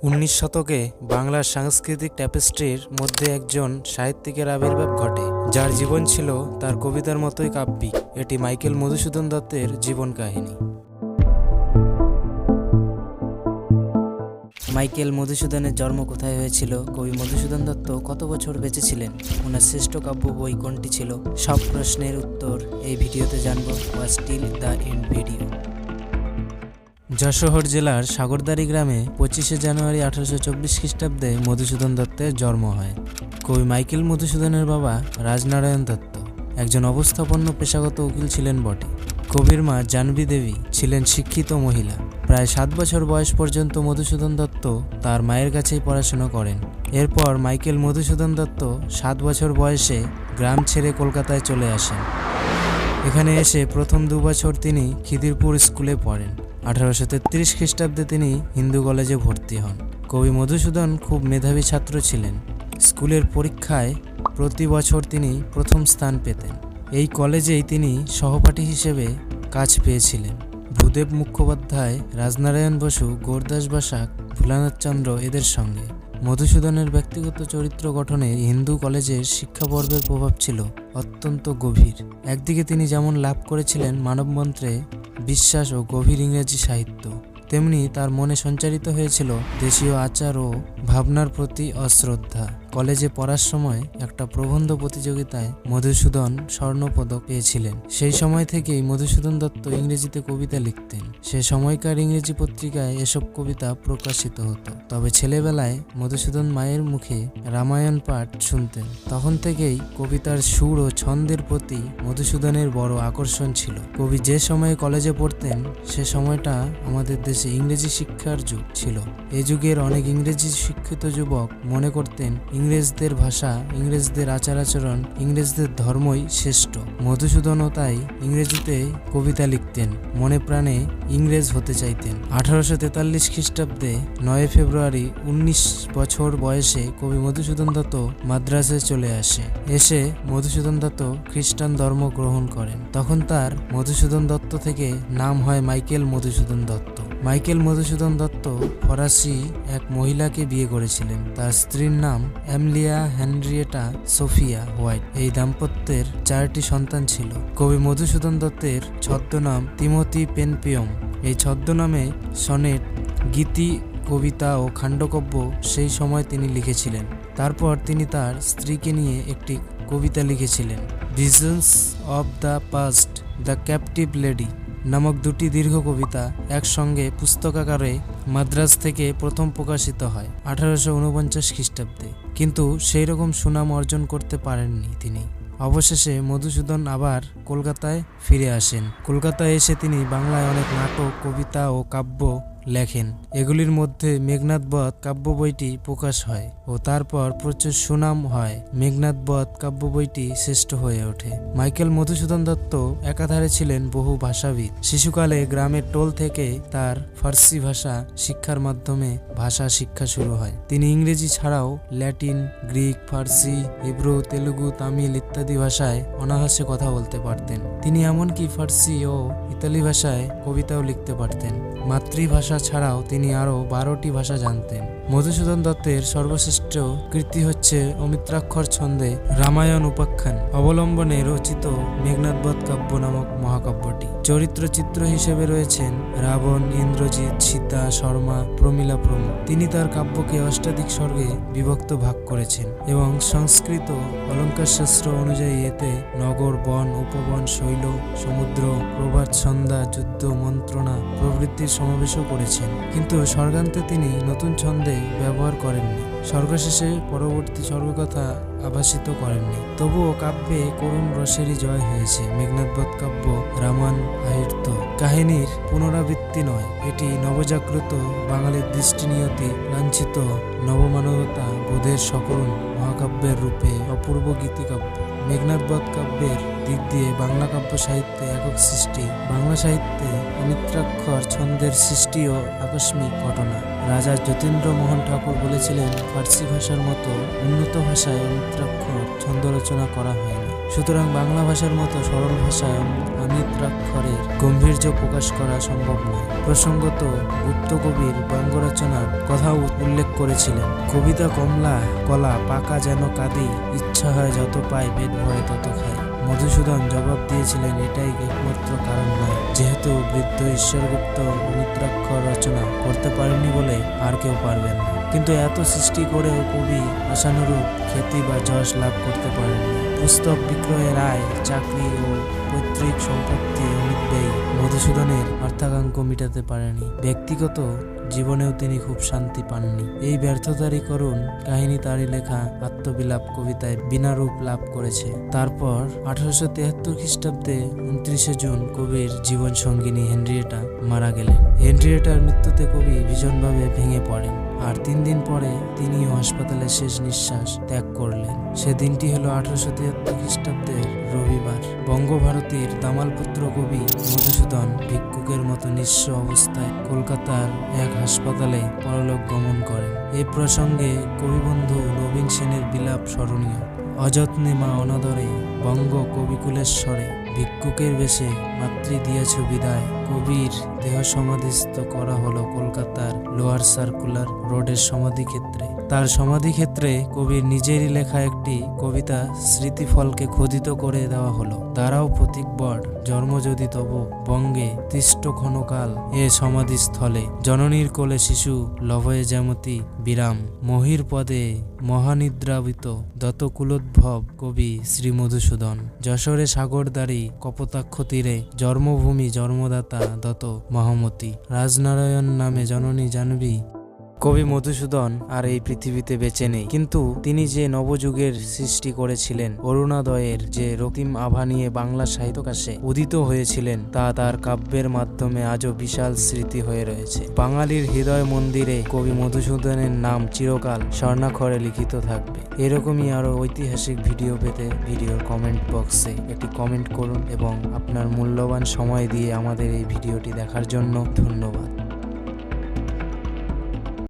19 শতকে বাংলার সাংস্কৃতিক ট্যাপেস্ট্রির মধ্যে একজন সাহিত্যিকের আবির্ভাব ঘটে, যার জীবন ছিল তার কবিতার মতোই কাব্যিক। এটি মাইকেল মধুসূদন দত্তের জীবন কাহিনী। মাইকেল মধুসূদনের জন্ম কোথায় হয়েছিল, কবি মধুসূদন দত্ত কত বছর বেঁচে ছিলেন, ওনার শ্রেষ্ঠ কাব্য বই কোনটি ছিল, সব প্রশ্নের উত্তর এই ভিডিওতে জানবো। Watch till the end video. Jessore জেলার সাগরদাড়ি গ্রামে 25শে জানুয়ারি 1824 খ্রিস্টাব্দে মধুসূদন দত্তের জন্ম হয়। কবি মাইকেল মধুসূদনের বাবা রাজনারায়ণ দত্ত একজন অবস্থাপন্ন পেশাগত উকিল ছিলেন বটে। কবির মা জাহ্নবী দেবী ছিলেন শিক্ষিত মহিলা। প্রায় 7 বছর বয়স পর্যন্ত মধুসূদন দত্ত তার মায়ের কাছেই পড়াশোনা করেন। এরপর মাইকেল মধুসূদন দত্ত 7 বছর বয়সে গ্রাম ছেড়ে কলকাতায় চলে আসেন। এখানে এসে প্রথম 2 বছর তিনি খিদিরপুর স্কুলে পড়েন। 1833 খ্রিস্টাব্দে তিনি হিন্দু কলেজে ভর্তি হন। কবি মধুসূদন খুব মেধাবী ছাত্র ছিলেন। স্কুলের পরীক্ষায় প্রতি বছর তিনি প্রথম স্থান পেতেন। এই কলেজেই তিনি সহপাঠী হিসেবে কাজ পেয়েছিলেন ভূদেব মুখোপাধ্যায়, রাজনারায়ণ বসু, গৌরদাস বসাক, ভোলানাথ চন্দ্র এদের সঙ্গে। মধুসূদনের ব্যক্তিগত চরিত্র গঠনে হিন্দু কলেজের শিক্ষাপর্বের প্রভাব ছিল অত্যন্ত গভীর। একদিকে তিনি যেমন লাভ করেছিলেন মানবমন্ত্রে বিশ্বাস ও গভীর ইংরেজি সাহিত্য, তেমনি তার মনে সঞ্চারিত হয়েছিল দেশীয় আচার ও ভাবনার প্রতি অশ্রদ্ধা। কলেজে পড়ার সময় একটা প্রবন্ধ প্রতিযোগিতায় মধুসূদন স্বর্ণপদক পেয়েছিলেন। সেই সময় থেকেই মধুসূদন দত্ত ইংরেজিতে কবিতা লিখতেন। সে সময়কার ইংরেজি পত্রিকায় এসব কবিতা প্রকাশিত হতো। তবে ছেলেবেলায় মধুসূদন মায়ের মুখে রামায়ণ পাঠ শুনতেন। তখন থেকেই কবিতার সুর ও ছন্দের প্রতি মধুসূদনের বড় আকর্ষণ ছিল। কবি যে সময়ে কলেজে পড়তেন সে সময়টা আমাদের দেশে ইংরেজি শিক্ষার যুগ ছিল। এই যুগের অনেক ইংরেজি শিক্ষিত যুবক মনে করতেন ইংরেজদের ভাষা, ইংরেজদের আচার আচরণ, ইংরেজদের ধর্মই শ্রেষ্ঠ। মধুসূদনও তাই ইংরেজিতে কবিতা লিখতেন, মনে প্রাণে ইংরেজ হতে চাইতেন। 1843 খ্রিস্টাব্দে 9 ফেব্রুয়ারি 19 বছর বয়সে কবি মধুসূদন দত্ত মাদ্রাসে চলে আসে। এসে মধুসূদন দত্ত খ্রিস্টান ধর্ম গ্রহণ করেন। তখন তার মধুসূদন দত্ত থেকে নাম হয় মাইকেল মধুসূদন দত্ত। মাইকেল মধুসূদন দত্ত ফরাসি এক মহিলাকে বিয়ে করেছিলেন। তার স্ত্রীর নাম এমলিয়া হেনরিয়েটা সোফিয়া হোয়াইট। এই দাম্পত্যের 4টি সন্তান ছিল। কবি মধুসূদন দত্তের ছদ্মনাম তিমোথি পেনপিয়ম। এই ছদ্মনামে সনেট, গীতি, কবিতা ও খাণ্ডকাব্য সেই সময় তিনি লিখেছিলেন। তারপর তিনি তার স্ত্রীকে নিয়ে একটি কবিতা লিখেছিলেন, visions of the past, the captive lady নামক 2টি দীর্ঘ কবিতা একসঙ্গে পুস্তকাকারে মাদ্রাজ থেকে প্রথম প্রকাশিত হয় 1849 খ্রিস্টাব্দে। কিন্তু সেই রকম সুনাম অর্জন করতে পারেননি তিনি। অবশেষে মধুসূদন আবার কলকাতায় ফিরে আসেন। কলকাতায় এসে তিনি বাংলায় অনেক নাটক, কবিতা ও কাব্য লেখেন। এগুলির মধ্যে মেঘনাদ বধ কাব্য বইটি প্রকাশ হয় ও তারপর প্রচুর সুনাম হয়। মেঘনাদ বধ কাব্য বইটি শ্রেষ্ঠ হয়ে ওঠে। মাইকেল মধুসূদন দত্ত একাধারে ছিলেন বহু ভাষাবিদ। শিশুকালে গ্রামের টোল থেকে তার ফার্সি ভাষা শিক্ষার মাধ্যমে ভাষা শিক্ষা শুরু হয়। তিনি ইংরেজি ছাড়াও ল্যাটিন, গ্রিক, ফার্সি, হিব্রু, তেলুগু, তামিল ইত্যাদি ভাষায় অনায়াসে কথা বলতে পারতেন। তিনি এমনকি ফার্সি ও ইতালি ভাষায় কবিতাও লিখতে পারতেন। মাতৃভাষা ছাড়াও তিনি আরও 12টি ভাষা জানতেন। মধুসূদন দত্তের সর্বশ্রেষ্ঠ কীর্তি হচ্ছে অমিত্রাক্ষর ছন্দে রামায়ণ উপাখ্যান অবলম্বনে রচিত মেঘনাদ বধ কাব্য নামক মহাকাব্যটি। চরিত্র চিত্র হিসেবে রয়েছেন রাবণ, ইন্দ্রজিৎ, সীতা, শর্মা, প্রমীলা প্রমুখ। তিনি তার কাব্যকে অষ্টাধিক স্বর্গে বিভক্ত ভাগ করেছেন এবং সংস্কৃত অলঙ্কার শাস্ত্র অনুযায়ী এতে নগর, বন, উপবন, শৈল, সমুদ্র, প্রভাত, সন্ধ্যা, যুদ্ধ, মন্ত্রণা প্রভৃতির সমাবেশও করেছেন। কিন্তু স্বর্গান্তে তিনি নতুন ছন্দে ব্যবহার করেননি। স্বর্গশেষে পরবর্তী স্বর্গকথা আভাসিত করেননি। তবুও কাব্যে করুণ রসেরই জয় হয়েছে। মেঘনাদ বধ কাব্য রামায়ণ আহৃত কাহিনীর পুনরাবৃত্তি নয়, এটি নবজাগ্রত বাঙালির দৃষ্টিনিয়তি লাঞ্ছিত নবমানবতা বোধের সকরুণ মহাকাব্যের রূপে অপূর্ব গীতিকাব্য। মেঘনাদ বধ কাব্যের দিক দিয়ে বাংলা কাব্য সাহিত্যে একক সৃষ্টি। বাংলা সাহিত্যে অমিত্রাক্ষর ছন্দের সৃষ্টিও আকস্মিক ঘটনা। রাজা যতীন্দ্র মোহন ঠাকুর বলেছিলেন, ফার্সি ভাষার মতো উন্নত ভাষায় অমিত্রাক্ষর ছন্দ রচনা করা হয়নি। সুতরাং বাংলা ভাষার মতো সরল ভাষায় অমিত্রাক্ষরের গম্ভীর্য প্রকাশ করা সম্ভব নয়। প্রসঙ্গত গুপ্ত কবির ব্যঙ্গ রচনার কথাও উল্লেখ করেছিলেন, কবিতা কলা পাকা যেন কাঁদি, ইচ্ছা হয় যত পায় পেট ভরে তত খায়। মধুসূদন জবাব দিয়েছিলেন, এটাই একমাত্র কারণ নয়, যেহেতু বৃদ্ধ ঈশ্বরগুপ্ত অমিত্রাক্ষর রচনা করতে পারেননি বলে আর কেউ পারবেন না। কিন্তু এত সৃষ্টি করেও কবি আশানুরূপ খ্যাতি বা যশ লাভ করতে পারেননি। পুস্তক বিক্রয়ের আয়, চাকরি ও পৈতৃক সম্পত্তি অমিত ব্যয় মধুসূদনের অর্থাকাঙ্ক্ষ মিটাতে পারেনি। ব্যক্তিগত জীবনেও তিনি খুব শান্তি পাননি। এই ব্যর্থতারই করুণ কাহিনী তারই লেখা আত্মবিলাপ কবিতায় বিনারূপ লাভ করেছে। তারপর 1873 খ্রিস্টাব্দে 29 জুন কবির জীবন সঙ্গিনী হেনরিয়েটা মারা গেলেন। হেনরিয়েটার মৃত্যুতে কবি ভীষণভাবে ভেঙে পড়েন, আর 3 দিন পরে তিনিও হাসপাতালে শেষ নিঃশ্বাস ত্যাগ করলেন। সে দিনটি হলো 1873 খ্রিস্টাব্দের রবিবার। বঙ্গভারতীর দামালপুত্র কবি মধুসূদন ভিক্ষুকের মতো নিঃস্ব অবস্থায় কলকাতার এক হাসপাতালে পরলোক গমন করেন। এই প্রসঙ্গে কবিবন্ধু নবীন সেনের বিলাপ স্মরণীয়। অযত্নে মা অনাদরে বঙ্গ কবিকুলেশ্বরে, ভিক্ষুকের বেশে মাতৃ দিয়েছ বিদায়। কবির দেহ সমাধিস্থ করা হলো কলকাতার লোয়ার সার্কুলার রোডের সমাধিক্ষেত্রে। তার সমাধিক্ষেত্রে কবির নিজেরই লেখা একটি কবিতা স্মৃতিফলকে খোদিত করে দেওয়া হলো। দাঁড়াও প্রতীকবর, জন্ম যদি তব বঙ্গে, তিষ্ট ক্ষণকাল এ সমাধিস্থলে। জননীর কোলে শিশু লভয়ে যেমতি বিরাম, মহির পদে মহানিদ্রাবিত দত কুলোদ্ভব কবি শ্রী মধুসূদন। যশোরে সাগরদাড়ি কপোতাক্ষ তীরে, জন্মভূমি জন্মদাতা দত মহামতি। রাজনারায়ণ নামে জননী জানবি। কবি মধুসূদন আর এই পৃথিবীতে বেঁচে নেই, কিন্তু তিনি যে নবযুগের সৃষ্টি করেছিলেন, অরুণোদয়ের যে রক্তিম আভা নিয়ে বাংলা সাহিত্যাকাশে উদিত হয়েছিলেন, তা তার কাব্যের মাধ্যমে আজও বিশাল স্মৃতি হয়ে রয়েছে। বাঙালির হৃদয় মন্দিরে কবি মধুসূদনের নাম চিরকাল স্বর্ণাক্ষরে লিখিত থাকবে। এরকমই আরও ঐতিহাসিক ভিডিও পেতে ভিডিওর কমেন্ট বক্সে একটি কমেন্ট করুন এবং আপনার মূল্যবান সময় দিয়ে আমাদের এই ভিডিওটি দেখার জন্য ধন্যবাদ।